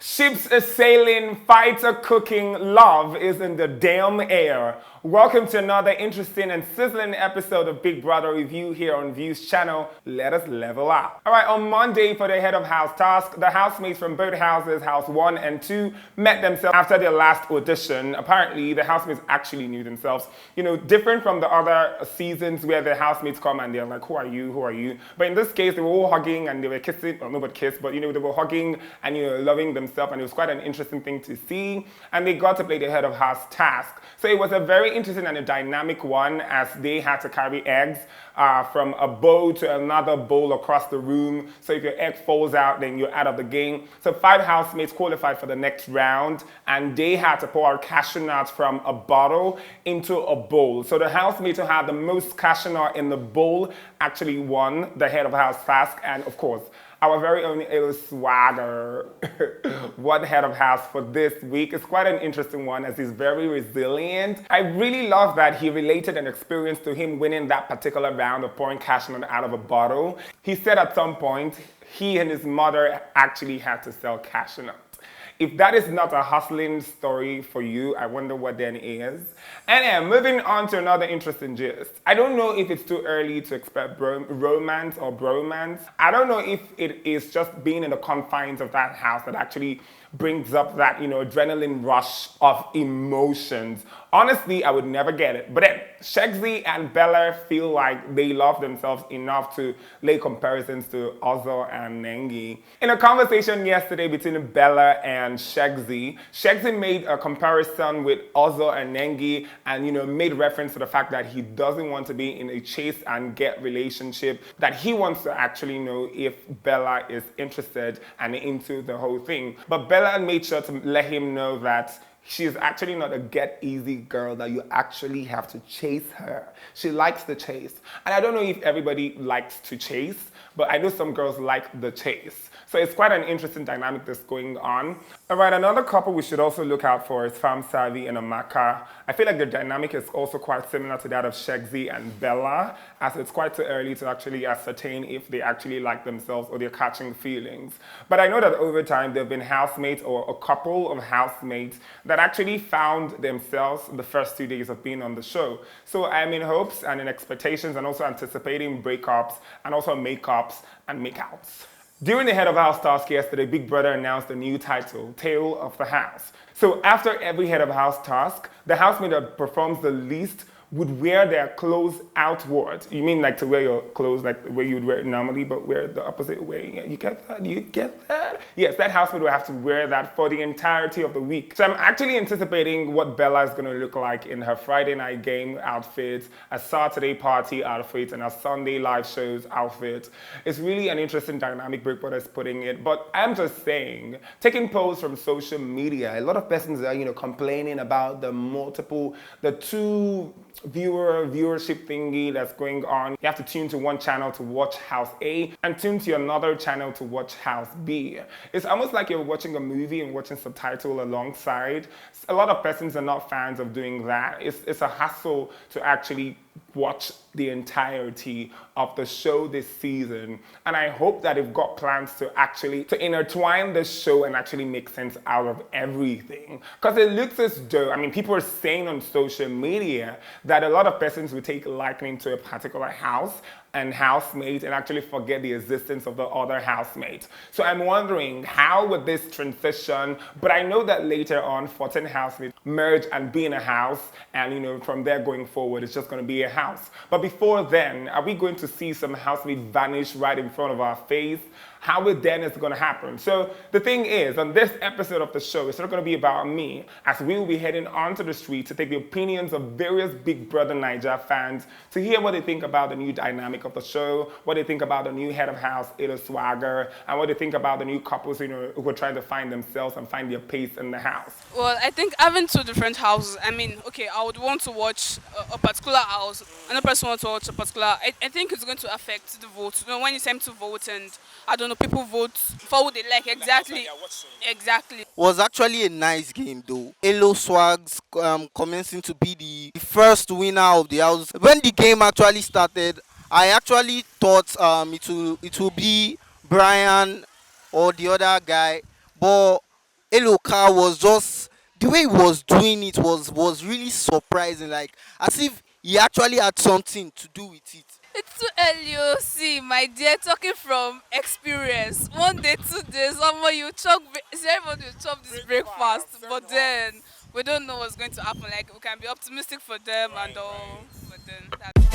Ships are sailing, fights are cooking, love is in the damn air. Welcome to another interesting and sizzling episode of Big Brother Review here on View's channel. Let us level up. Alright, on Monday for the head of house task, the housemates from both houses, house 1 and 2, met themselves after their last audition. Apparently, the housemates actually knew themselves. You know, different from the other seasons where the housemates come and they're like, who are you, who are you? But in this case, they were all hugging and they were kissing, well, nobody kissed, but you know, they were hugging and loving themselves, and it was quite an interesting thing to see. And they got to play the head of house task. So it was a very interesting and a dynamic one, as they had to carry eggs from a bowl to another bowl across the room. So if your egg falls out, then you're out of the game. So 5 housemates qualified for the next round, and they had to pour cashew nuts from a bottle into a bowl. So the housemate who had the most cashew nut in the bowl actually won the head of house task. And of course, our very own Il Swagger won head of house for this week. It's quite an interesting one, as he's very resilient. I really love that he related an experience to him winning that particular round of pouring cashew nut out of a bottle. He said at some point he and his mother actually had to sell cashew nuts. If that is not a hustling story for you, I wonder what then is. And moving on to another interesting gist. I don't know if it's too early to expect romance or bromance. I don't know if it is just being in the confines of that house that actually brings up that, adrenaline rush of emotions. Honestly, I would never get it. But then, Shegsy and Bella feel like they love themselves enough to lay comparisons to Ozzo and Nengi. In a conversation yesterday between Bella and Shegsy, Shegsy made a comparison with Ozzo and Nengi and, made reference to the fact that he doesn't want to be in a chase and get relationship, that he wants to actually know if Bella is interested and into the whole thing. But Bella made sure to let him know that she's actually not a get-easy girl, that you actually have to chase her. She likes the chase. And I don't know if everybody likes to chase, but I know some girls like the chase. So it's quite an interesting dynamic that's going on. All right, another couple we should also look out for is Fam Savi and Amaka. I feel like the dynamic is also quite similar to that of Shegsy and Bella, as it's quite too early to actually ascertain if they actually like themselves or they're catching feelings. But I know that over time there have been housemates or a couple of housemates that actually found themselves the first 2 days of being on the show. So I'm in hopes and in expectations and also anticipating breakups and also makeups and makeouts. During the head of house task yesterday, Big Brother announced a new title, Tale of the House. So after every head of house task, the housemate that performs the least would wear their clothes outward. You mean like to wear your clothes like the way you would wear it normally, but wear it the opposite way? You get that? You get that? Yes, that housemate will have to wear that for the entirety of the week. So I'm actually anticipating what Bella is going to look like in her Friday night game outfit, a Saturday party outfit, and a Sunday live shows outfit. It's really an interesting dynamic Big Brother is putting it. But I'm just saying, taking polls from social media, a lot of persons are, complaining about the two viewership thingy that's going on. You have to tune to one channel to watch House A and tune to another channel to watch House B. It's almost like you're watching a movie and watching subtitle alongside. A lot of persons are not fans of doing that. It's a hassle to actually watch the entirety of the show this season, and I hope that they've got plans to intertwine the show and actually make sense out of everything, because it looks as though, people are saying on social media that a lot of persons will take liking to a particular house and housemate and actually forget the existence of the other housemate. So I'm wondering, how would this transition, but I know that later on 14 housemates merge and be in a house, and from there going forward it's just going to be a house. But before then, are we going to see some housemates vanish right in front of our face? How then is it going to happen? So the thing is, on this episode of the show, it's not going to be about me, as we will be heading onto the street to take the opinions of various Big Brother NAIJA fans to hear what they think about the new dynamic of the show, what they think about the new head of house, Il Swagger, and what they think about the new couples who are trying to find themselves and find their pace in the house. Well, I think having 2 different houses, I would want to watch a particular house, another person wants to watch a particular. I think it's going to affect the vote. When it's time to vote, and I don't know, people vote for who they like. Exactly. Exactly. Was actually a nice game though. Elo Swags commencing to be the first winner of the house. When the game actually started, I actually thought it will be Brian or the other guy, but Eloka was just the way he was doing it was really surprising. Like as if he actually had something to do with it. It's too early, oh. See, my dear, talking from experience. 1 day, 2 days, someone you chop. See, everybody will chop this breakfast, but then we don't know what's going to happen. Like we can be optimistic for them and all, but then that's